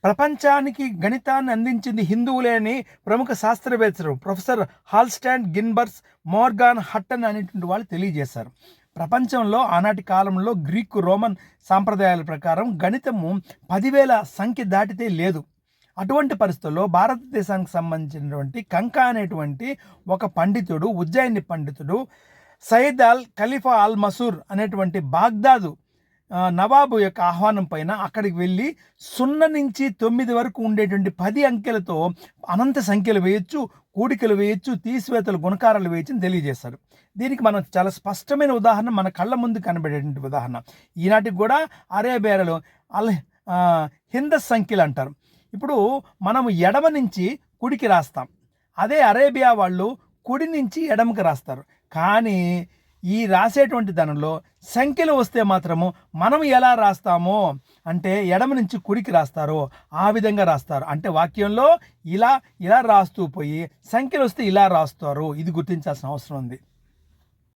ప్రపంచానికి గణితాన్ని అందించింది హిందువులే అని ప్రముఖ శాస్త్రవేత్తలు ప్రొఫెసర్ హాల్స్టాండ్, గిన్బర్గ్స్, మోర్గాన్ హట్టన్ అనేటువంటి వాళ్ళు తెలియజేశారు. ప్రపంచంలో ఆనాటి కాలంలో గ్రీకు, రోమన్ సాంప్రదాయాల ప్రకారం గణితము 10,000 సంఖ్య దాటితే లేదు. అటువంటి పరిస్థితుల్లో భారతదేశానికి సంబంధించినటువంటి కంకా అనేటువంటి ఒక పండితుడు, ఉజ్జయిని పండితుడు, సయ్యద్ అల్ ఖలీఫా అల్ మసూర్ అనేటువంటి బాగ్దాదు నవాబు యొక్క ఆహ్వానం పైన అక్కడికి వెళ్ళి 0 నుంచి 9 వరకు ఉండేటువంటి 10 అంకెలతో అనంత సంఖ్యలు వేయొచ్చు, కూడికలు వేయొచ్చు, తీసివేతలు, గుణకారాలు వేయచ్చు అని తెలియజేశారు. దీనికి మనం చాలా స్పష్టమైన ఉదాహరణ మన కళ్ళ ముందు కనబడేటువంటి ఉదాహరణ. ఈనాటికి కూడా అరేబియాలో హిందస్ సంఖ్యలు అంటారు. ఇప్పుడు మనము ఎడమ నుంచి కుడికి రాస్తాం, అదే అరేబియా వాళ్ళు కుడి నుంచి ఎడమకి రాస్తారు. కానీ ఈ రాసేటువంటి దానిలో సంఖ్యలు వస్తే మాత్రము మనం ఎలా రాస్తామో అంటే ఎడమ నుంచి కుడికి రాస్తారో ఆ విధంగా రాస్తారు. అంటే వాక్యంలో ఇలా ఇలా రాస్తూ పోయి సంఖ్యలు వస్తే ఇలా రాస్తారు. ఇది గుర్తించాల్సిన అవసరం ఉంది.